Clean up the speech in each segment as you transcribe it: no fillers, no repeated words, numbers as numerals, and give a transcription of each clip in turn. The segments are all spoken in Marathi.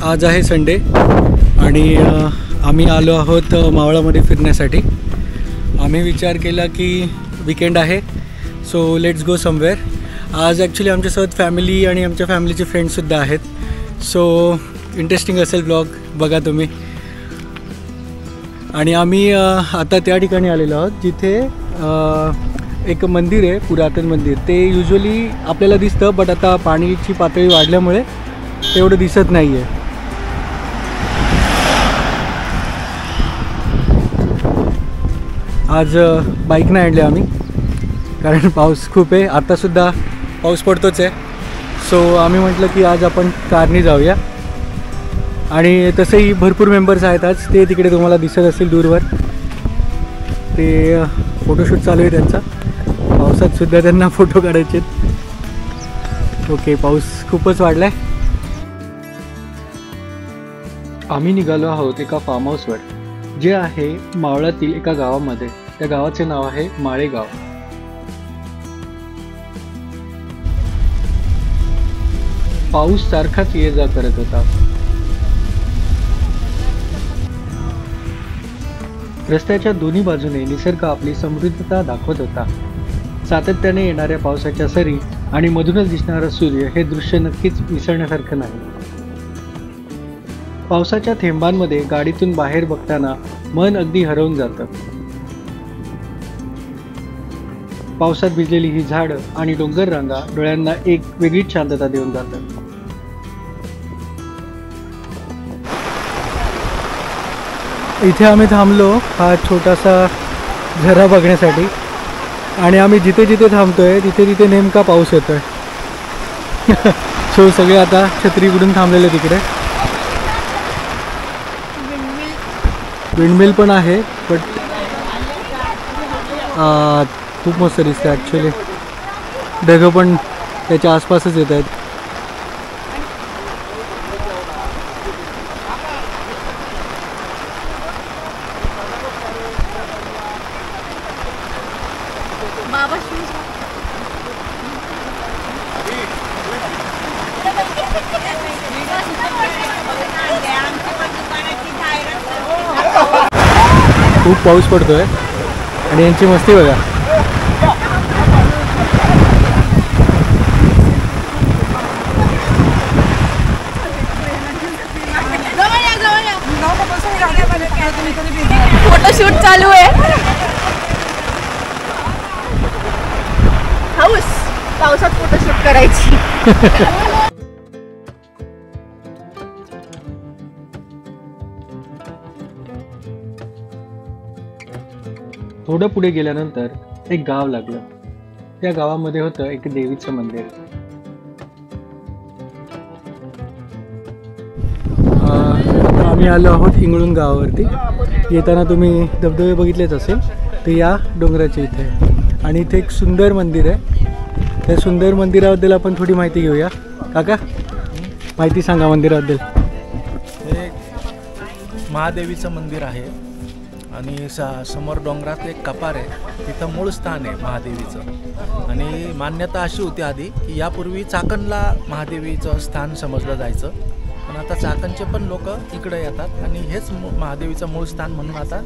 आज आहे संडे आणि आम्ही आलो आहोत मावळामध्ये फिरण्यासाठी। आम्ही विचार केला की वीकेंड आहे, सो लेट्स गो समवेअर। आज ॲक्च्युली आमच्यासोबत फॅमिली आणि आमच्या फॅमिलीचे फ्रेंड्ससुद्धा आहेत, सो इंटरेस्टिंग असेल ब्लॉग, बघा तुम्ही। आणि आम्ही आता त्या ठिकाणी आलेलो आहोत जिथे एक मंदिर आहे, पुरातन मंदिर। ते युजुअली आपल्याला दिसतं, बट आता पाण्याची पातळी वाढल्यामुळे तेवढं दिसत नाही आहे। आज बाईक नाही आणली आम्ही, कारण पाऊस खूप आहे, आत्तासुद्धा पाऊस पडतोच आहे। सो आम्ही म्हटलं की आज आपण कारने जाऊया। आणि तसेही भरपूर मेंबर्स आहेत आज, ते तिकडे तुम्हाला दिसत असतील दूरवर। ते फोटोशूट चालू आहे त्यांचा, पावसात सुद्धा त्यांना फोटो काढायचे। ओके, पाऊस खूपच वाढला आहे। आम्ही निघालो आहोत एका फार्म हाऊसवर, जे आहे मावळातील एका गावामध्ये। त्या गावाचे नाव आहे माळेगाव। पाऊस सारखाच ये जा करत होता। रस्त्याच्या दोन्ही बाजूने निसर्ग आपली समृद्धता दाखवत होता। सातत्याने येणाऱ्या पावसाच्या सरी आणि मधूनच दिसणारा सूर्य हे दृश्य नक्कीच विसरण्यासारखं नाही। पावसाच्या थेंबांमध्ये गाडीतून बाहेर बघताना मन अगदी हरवून जातं। पावसात भिजलेली ही झाडं आणि डोंगर रांगा डोळ्यांना एक वेगळीच शांतता देऊन जातात। इथे आम्ही थांबलो हा छोटासा झरा बघण्यासाठी, आणि आम्ही जिथे जिथे थांबतोय तिथे तिथे नेमका पाऊस येतोय। सो सगळे आता छत्री उघडून थांबलेले तिकडे। विंडमिल पण आहे, बट खूप मस्त दिसतं ॲक्च्युली। ढगं पण त्याच्या आसपासच येत आहेत। खूप पाऊस पडतोय आणि यांची मस्ती बघा। फोटोशूट चालू आहे। हाऊस पावसात फोटोशूट करायची। थोडं पुढे गेल्यानंतर एक गाव लागलं। त्या गावामध्ये होतं एक देवीचं मंदिर। आता आम्ही आलो आहोत इंगळूण गावावरती। येताना तुम्ही धबधबे बघितलेच असेल, ते या डोंगराच्या इथे। आणि इथे एक सुंदर मंदिर आहे। त्या सुंदर मंदिराबद्दल आपण थोडी माहिती घेऊया। काका, माहिती सांगा मंदिराबद्दल। हे महादेवीचं मंदिर आहे आणि समोर डोंगरात एक कपार आहे, तिथं मूळ स्थान आहे महादेवीचं। आणि मान्यता अशी होती आधी की यापूर्वी चाकणला महादेवीचं स्थान समजलं जायचं, पण आता चाकणचे पण लोक इकडे येतात आणि हेच महादेवीचं मूळ स्थान म्हणून आता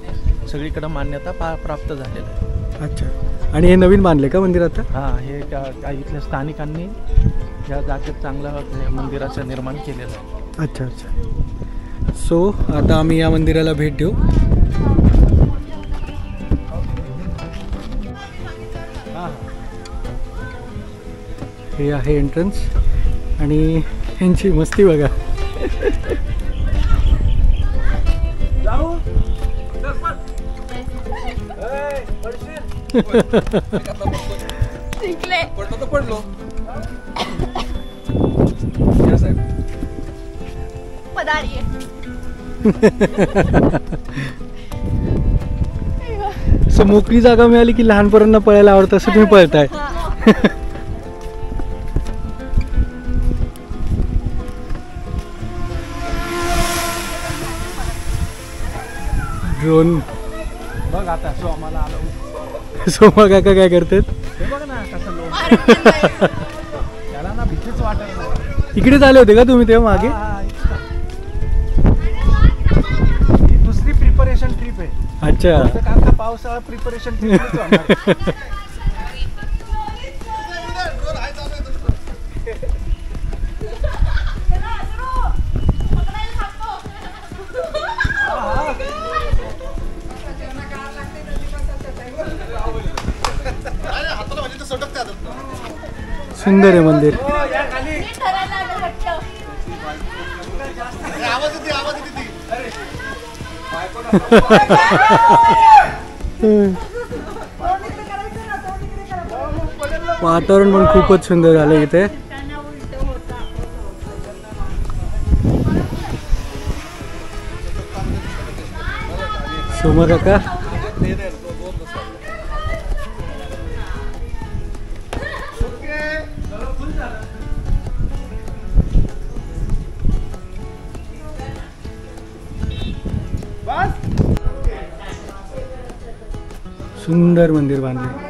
सगळीकडे मान्यता प्राप्त झालेलं आहे। अच्छा, आणि हे नवीन बांधले का मंदिर आता? हां, हे काही इथल्या स्थानिकांनी या जागेत चांगलं मंदिराचं निर्माण केलेलं आहे। अच्छा अच्छा। सो आता आम्ही या मंदिराला भेट देऊ। हे आहे एंट्रन्स आणि यांची मस्ती बघा। पडलो पदारी सो मोकळी जागा मिळाली की लहान पोरांना पळायला आवडतं, असं तुम्ही पळताय। ड्रोन बघ आता सोमाला आलो। सोमा काका काय करतात? हे बघ ना कसं लोक त्याला ना भीती इथेच वाटर इकडेच आले होते का तुम्ही तेव्हा मागे? ही दुसरी प्रिपरेशन ट्रिप आहे. अच्छा. आता पावसाळा प्रिपरेशन ट्रिप. सुंदर आहे मंदिर. वातावरण पण खूपच सुंदर झालं इथे. समोर का सुंदर मंदिर बांधले.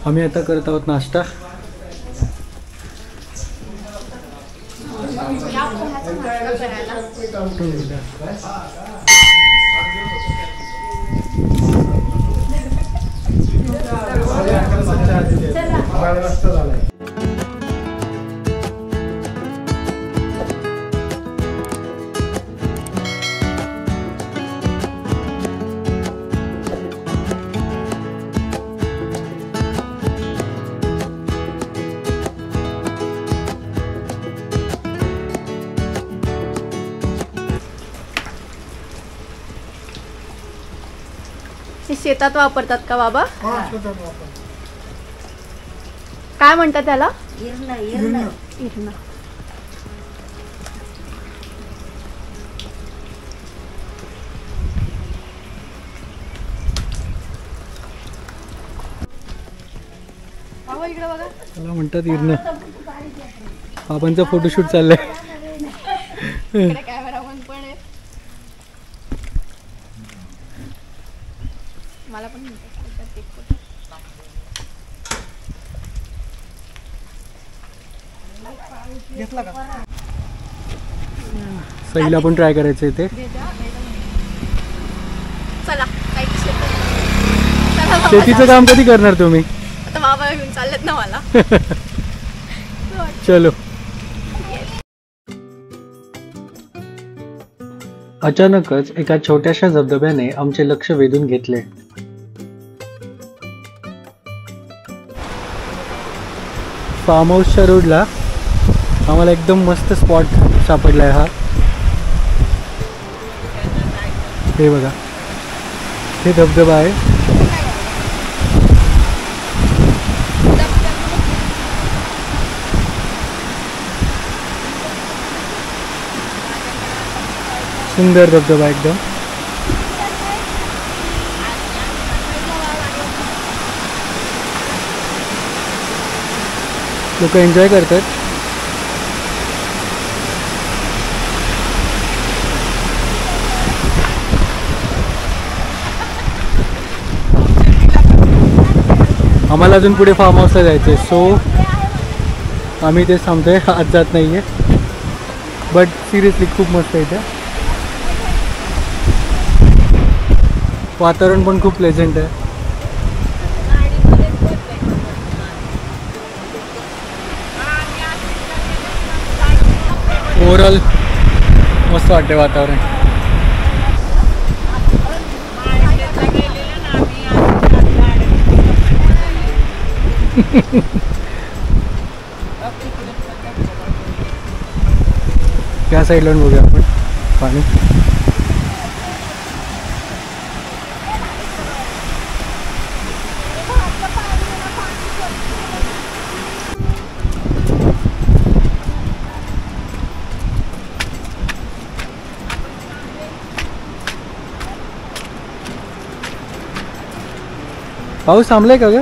आम्ही आता करत आहोत नाश्ता. शेतात वापरतात का बाबा? काय म्हणतात त्याला? इरणं. बाबा इकडे बघा. त्याला म्हणतात इरणं. बाबांचा फोटोशूट चाललाय. इकडे कॅमेरामन पण आहे. मला पण सईला पण ट्राय करायचं इथे. चला शेतीचं काम कधी करणार तुम्ही? आता बाबा घेऊन चाललेत ना मला. चलो. अचानकच एका छोट्याशा धबधब्याने आमचे लक्ष वेधून घेतले. फार्म हाऊसच्या रोडला आम्हाला एकदम मस्त स्पॉट सापडलाय हा. हे बघा, हे धबधबा आहे. सुंदर धबधबा एकदम. लोक एन्जॉय करतात. आम्हाला अजून पुढे फार्म हाऊसला जायचे, सो आम्ही ते थांबतोय. आज जात नाहीये, बट सिरियसली खूप मस्त आहे इथे. वातावरण पण खूप प्लेझंट आहे. ओव्हरऑल मस्त वाटते वातावरण. त्या साईडला बघूया आपण पाणी. पाऊस थांबलाय का ग?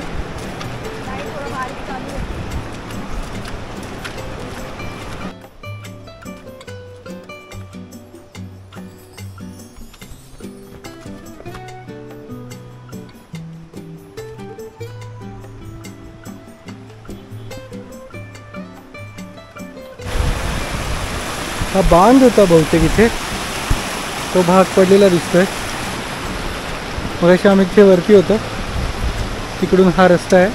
हा बांध होता बहुतेक इथे, तो भाग पडलेला दिसतोय. मगाशी आम्ही इथे वरती होतो, तिकडून हा रस्ता आहे.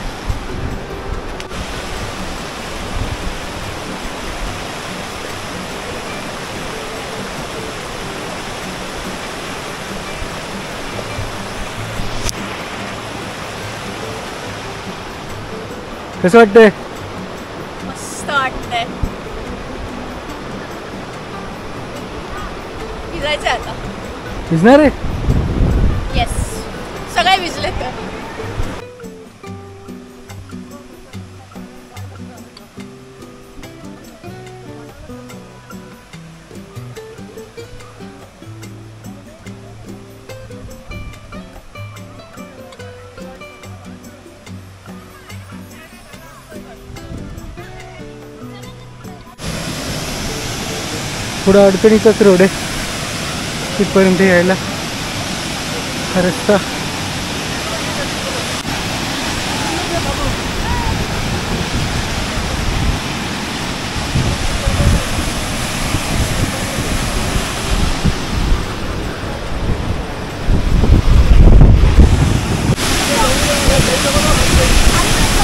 कसं वाटतंय? मस्त वाटतंय. भिजायचंय आता. भिजणार आहे? येस, सगळे भिजले तर. थोडा अडचणीचाच रोड आहे तिथपर्यंत यायला. हा रस्ता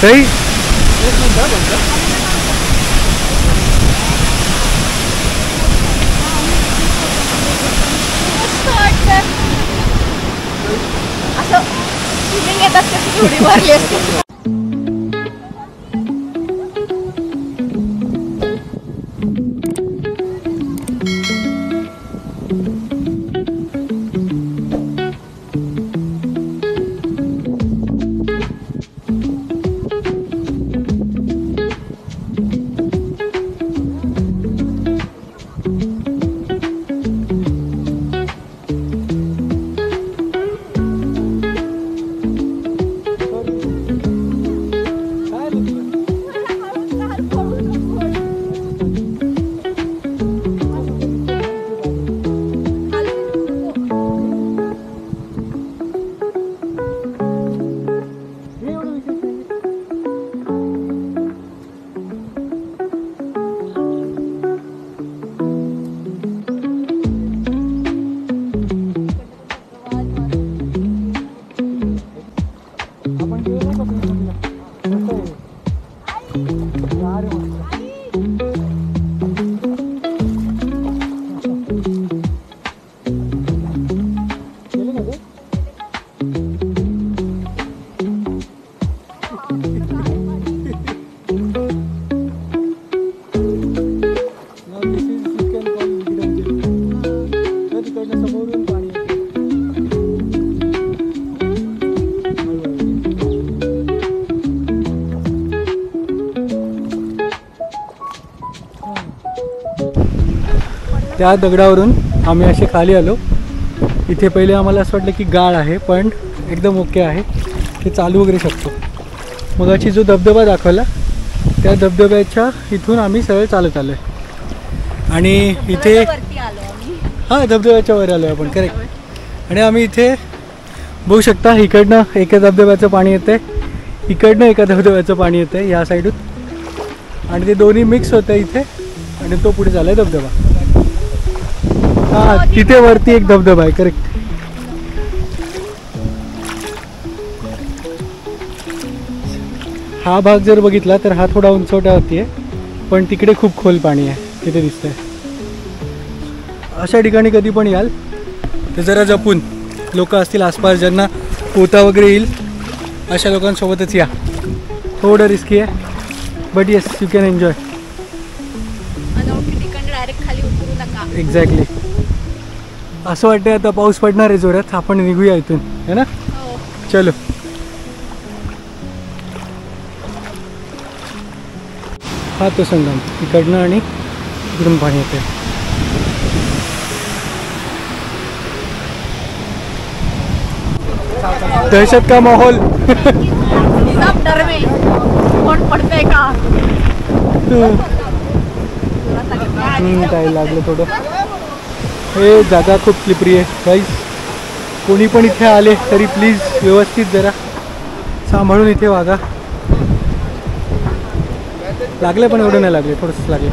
सही. असं फिलिंग येतात कशी थोडी भरली असते. त्या दगडावरून आम्ही असे खाली आलो. इथे पहिले आम्हाला असं वाटलं की गाळ आहे, पण एकदम ओके आहे, ते चालू वगैरे शकतो. मगाची जो धबधबा दाखवला त्या धबधब्याच्या इथून आम्ही सरळ चालत आलो आहे. आणि इथे वरती आलो आम्ही. हां, धबधब्याच्या वर आलो आहे आपण, करेक्ट. आणि आम्ही इथे बघू शकता, इकडनं एका धबधब्याचं पाणी येतं, इकडनं एका धबधब्याचं पाणी येतं या साईडून, आणि ते दोन्ही मिक्स होतं इथे, आणि तो पुढे झाला आहे धबधबा. हां, तिथे वरती एक धबधबा आहे, करेक्ट. हा भाग जर बघितला तर हा थोडा उंचवट्यावरती आहे, पण तिकडे खूप खोल पाणी आहे, तिथे दिसतंय. अशा ठिकाणी कधी पण याल तर जरा जपून, लोक असतील आसपास ज्यांना पोहता वगैरे येईल अशा लोकांसोबतच या. थोडं रिस्की आहे, but yes, you can enjoy. अनोळखी ठिकाणी डायरेक्ट खाली उतरू नका. एक्झॅक्टली. असं वाटतंय आता पाऊस पडणार आहे जोरात, आपण निघूया इथून, है ना? हो. चलो. हा तो संगम, इकडनं आणि इकडून पाणी येते. दहशत का माहौल. सब डर में कौन पडतंय का काय लागलं थोडं. हे जागा खूप स्लिपरी आहे गाईज. कोणी पण इथे आले तरी प्लीज व्यवस्थित जरा सांभाळून इथे वागा. लागले पण एवढं नाही लागले, थोडंसं लागले.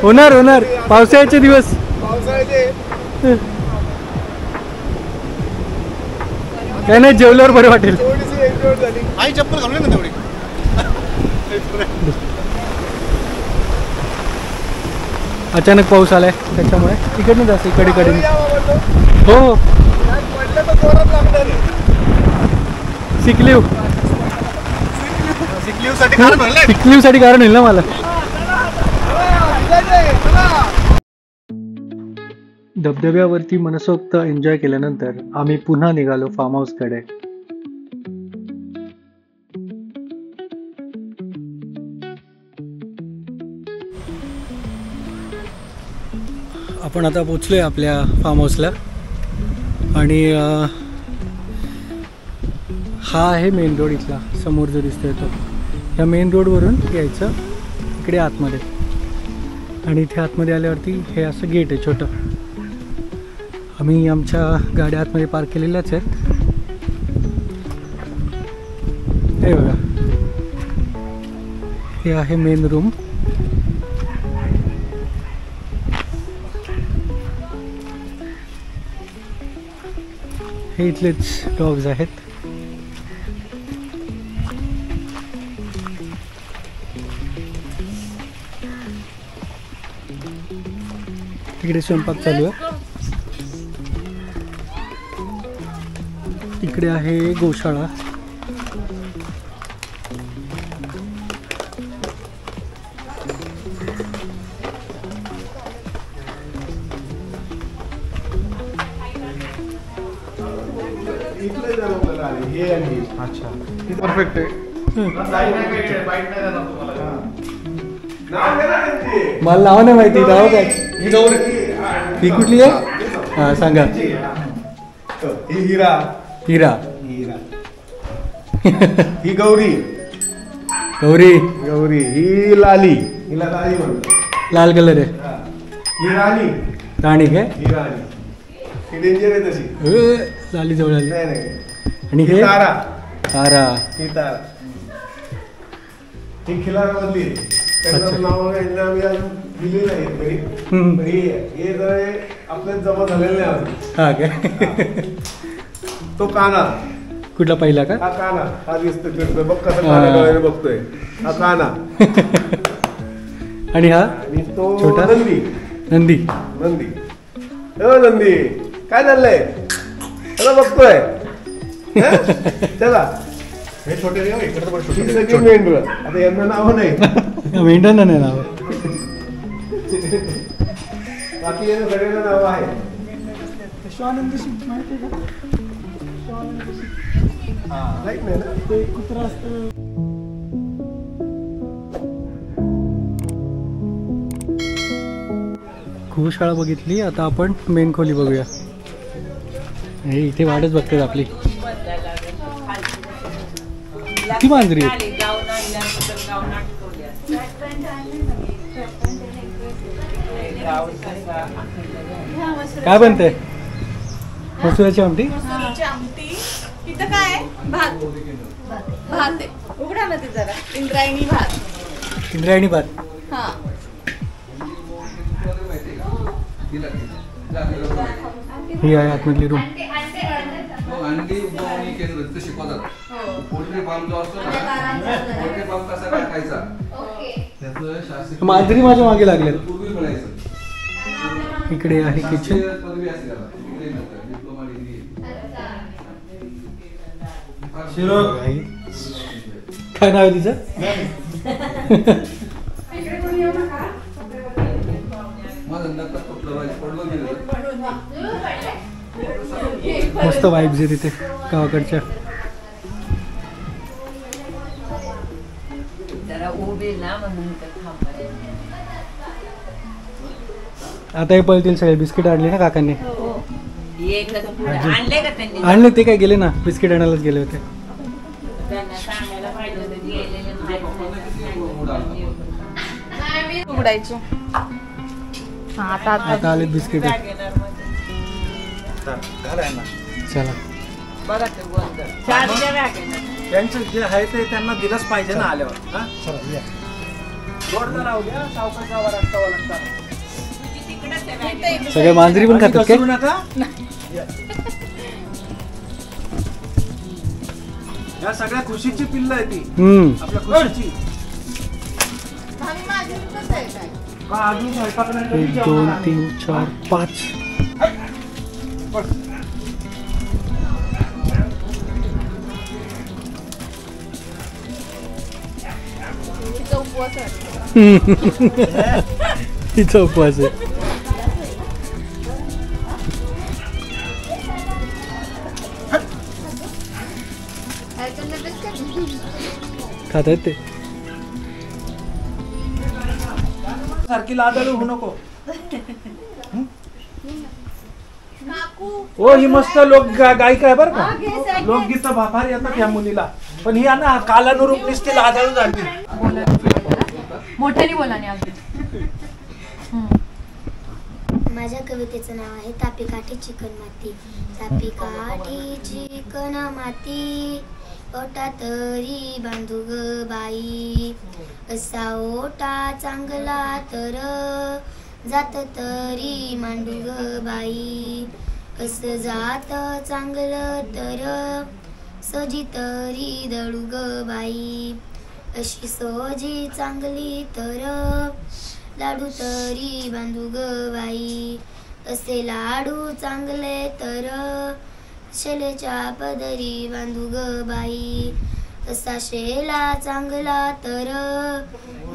होणार होणार पावसाळ्याचे दिवस. काय नाही, जेवल्यावर बरं वाटेल. आई चप्पल घालून ना तेवढी. अचानक पाऊस आलाय त्याच्यामुळे इकडनं जास्त इकडे हो. सिकलीव साठी कारण होईल ना मला. धबधब्यावरती मनसोक्त एन्जॉय केल्यानंतर आम्ही पुन्हा निघालो फार्म हाऊसकडे. आपण आता पोचलोय आपल्या फार्म हाऊसला आणि हा आहे मेन रोड इथला. समोर जो दिसतोय तो ह्या मेन रोडवरून यायचं इकडे आतमध्ये. आणि इथे आतमध्ये आल्यावरती हे असं गेट आहे छोटं. आम्ही आमच्या गाड्या आतमध्ये पार्क केलेल्याच आहेत. हे बघा, हे आहे मेन रूम. हे इथलेच डॉग्स आहेत. तिकडे स्वयंपाक चालू आहे. इकडे आहे गोशाळा. अच्छा परफेक्ट आहे. मला नाव नाही माहिती. नाव काय? ही कुठली आहे? हा सांगा. ही हिरा. हिरा. हिरा. ही गौरी. गौरी. गौरी. ही लाली. हिला लाली म्हणतात. लाल कलर आहे. ही राणी. राणी काय? ही राणी. ही डेंजर आहे तशी. लाली जवळ आली. नाही नाही. आणि ही हे तारा. तारा. ही तारा. ही खिलारामधली. त्यांचं नाव यांना आम्ही अजून दिलेलं आहे घरी. पण हे जर आपल्यात जमा झालेलं नाही अजून. हा काय? तो काना. कुठला पहिला का? हा काना. हा दिसतो फिरतोय. बघ कसं काना डोळ्याने बघतोय. हा काना. आणि हा आणि तो छोटा? नंदी. नंदी. नंदी. हो नंदी. काय चाललंय? त्याला बघतोय. चला. हे छोटे सगळी मेंढर. आता यांना नाव नाही. मेंढ्यांना नाही नाव. बाकी यांना सगळ्यांना नाव आहे. राईट नाही ना. ते कुत्रा असतं. गोशाळा बघितली. आता आपण मेन खोली बघूया. हे इथे वाटच बघतात आपली. किती मांजरी आहेत. काय बनते? मसुराची आमटी. इथं काय आहे? भात. भात आहे. उघडा ना ते जरा. इंद्रायणी भात. इंद्रायणी भात. हा. ही आहे आतमधली रूम. अंडी उबवणी केंद्र तिथे शिकवतात. पोल्ट्री फार्म जो असतो ना, पोल्ट्री फार्म कसा टाकायचा त्याचं शास्त्रीय मांजरी माझ्या मागे लागल्यात. पूर्वी म्हणायचं. इकडे आहे किचन. पदवी असते त्याला. इकडे नंतर डिप्लोमा डिग्री. काय नाव आहे तिचं? माझं नक्की पडलो गेलं. मस्त वाईब्स आहे तिथे गावाकडच्या. आता हे पळतील सगळे. बिस्किट आणली ना काकांनी. आणले का त्यांनी? आणले ते काय गेले ना, बिस्किट आणायलाच गेले होते. त्यांना सांगायला पाहिजे होतं, गेलेले नाही. उघडायचे. हा, आता आले बिस्किट. चला त्यांचं जे आहे ते त्यांना दिलंच पाहिजे ना आल्यावर. सगळ्या मांजरी पण खातात काय? नका या सगळ्या खुशीची पिल्ल आहे ती, आपल्या खुशीची. अजून स्वयंपाक नाही कधी 1 2 जेवणार 3 4 5. हिचा उपवास आहे. खात आहेत ते. सारखी लादळू होऊ नको. हो ही मस्त लोक गायिका आहे बरं का, लोकगीत भारी येतात या मुलीला. पण ही ना कालानुरूप निसते लादळू झाली. मोठ्याने बोला नाही. माझ्या कवितेचं नाव आहे तापी काठी चिकन माती. तापी काठी चिकन माती, ओटा तरी बांधू ग बाई. असा ओटा चांगला तर जात तरी मांडू ग बाई. असं जात चांगलं तर सोजी तरी दळू ग बाई. अशी सोजी चांगली तर लाडू तरी बांधू ग बाई. असे लाडू चांगले तर शेलेच्या पदरी बांधू ग बाई. असा शेला चांगला तर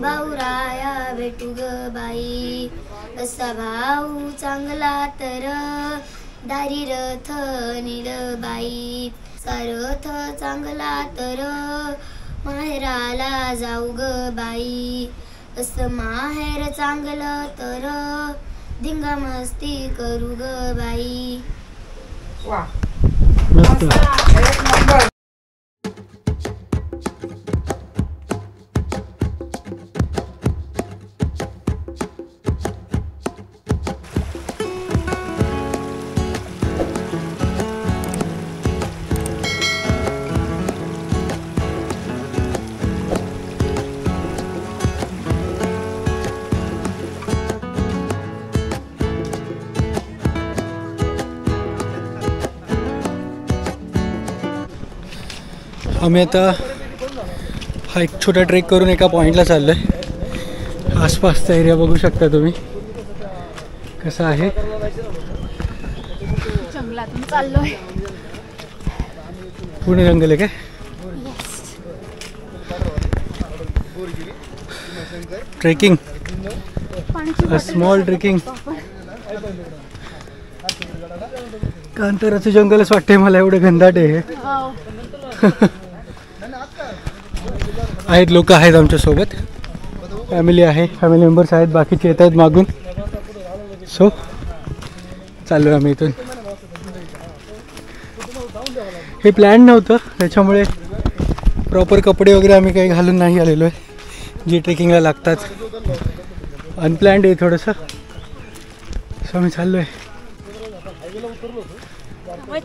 भाऊराया भेटू ग बाई. असा भाऊ चांगला तर दारी रथ नील बाई. सारथ चांगला तर माहेराला जाऊ ग बाई. असं माहेर चांगलं तर धिंगा मस्ती करू ग बाई. मस्त. आम्ही आता हा एक छोटा ट्रेक करून एका पॉईंटला चाललो आहे. आसपासचा एरिया बघू शकता तुम्ही कसा आहे. जंगलातून चाललोय. पूर्ण जंगल आहे काय? Trekking, small trekking. कांताराचं जंगलच वाटतंय मला, एवढं घनदाट आहे हे. आहेत लोक आहेत आमच्या सोबत, फॅमिली आहे, फॅमिली मेंबर्स आहेत, बाकीचे येत आहेत मागून. सो चाललो आहे आम्ही इथून. हे प्लॅन नव्हतं त्याच्यामुळे प्रॉपर कपडे वगैरे आम्ही काही घालून नाही आलेलो आहे जी ट्रेकिंगला लागतात. अनप्लॅन्ड आहे थोडंसं. सो आम्ही चाललो आहे.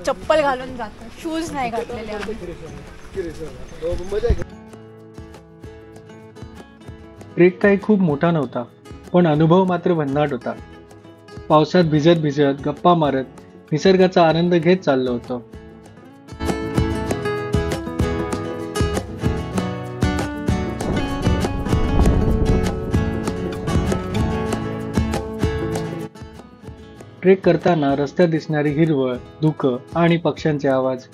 चप्पल घालून जातो, शूज नाही घातलेले आम्ही. ट्रेक काही खूप मोठा नव्हता, पण अनुभव मात्र भन्नाट होता. पावसात भिजत भिजत, गप्पा मारत, निसर्गाचा आनंद घेत चाललो होतो. ट्रेक करताना रस्त्यात दिसणारी हिरवळ, धुकं आणि पक्ष्यांचे आवाज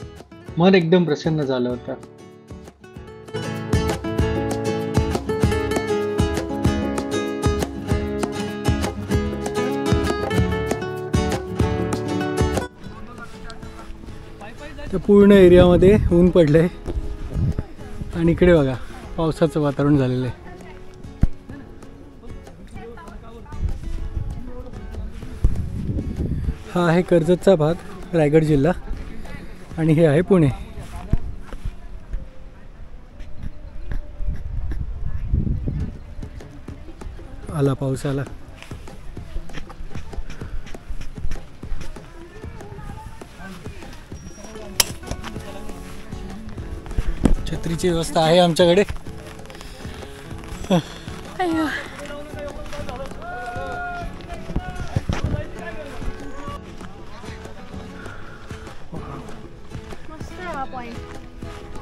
मन एकदम प्रसन्न झालं होतं. त्या पूर्ण एरियामध्ये ऊन पडलंय आणि इकडे बघा पावसाचं वातावरण झालेलं आहे. हा आहे कर्जतचा भाग, रायगड जिल्हा, आणि हे आहे पुणे. आला पाऊस आला. छत्रीची व्यवस्था आहे आमच्याकडे.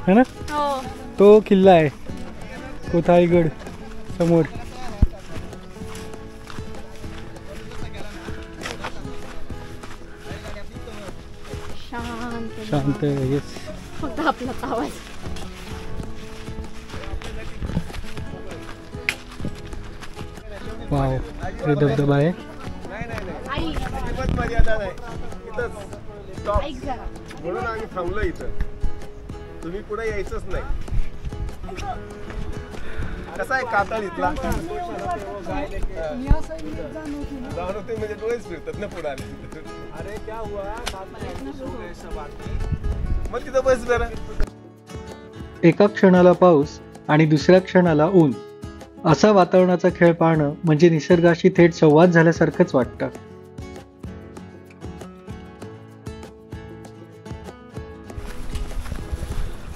है ना, तो किल्ला आहे कोथाळगड समोर. शांत येस. फक्त आपला आवाज. वाव, हे धबधबा आहे. म्हणून आम्ही थांबलो इथं. तुम्ही पुढे यायचंच नाही. कसा आहे कातळ इथला? जाणवते म्हणजे डोळेच फिरतात ना पुढे. अरे क्या हुआ? मग तिथं बस जरा. एका क्षणाला पाऊस आणि दुसऱ्या क्षणाला ऊन, असा वातावरणाचा खेळ पाहणं म्हणजे निसर्गाशी थेट संवाद झाल्यासारखंच वाटतं.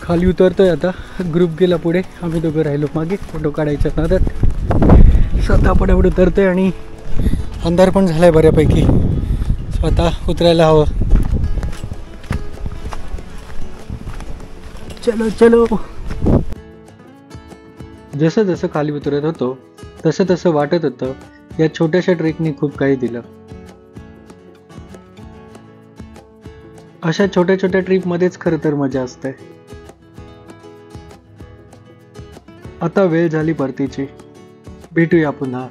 खाली उतरतोय आता. ग्रुप गेला पुढे, आम्ही दोघं राहिलो मागे फोटो काढायच्या नादात. स्वतः पटापट उतरतोय आणि अंधार पण झालाय बऱ्यापैकी. स्वतः उतरायला हवं. चलो चलो. जसं जसं खाली उतरत होतो तसं तसं वाटत होतं या छोट्याशा ट्रेकनी खूप काही दिलं. अशा छोट्या छोट्या ट्रिपमध्येच खरं तर मजा असते. आता वेळ झाली परतीची. भेटूया पुन्हा.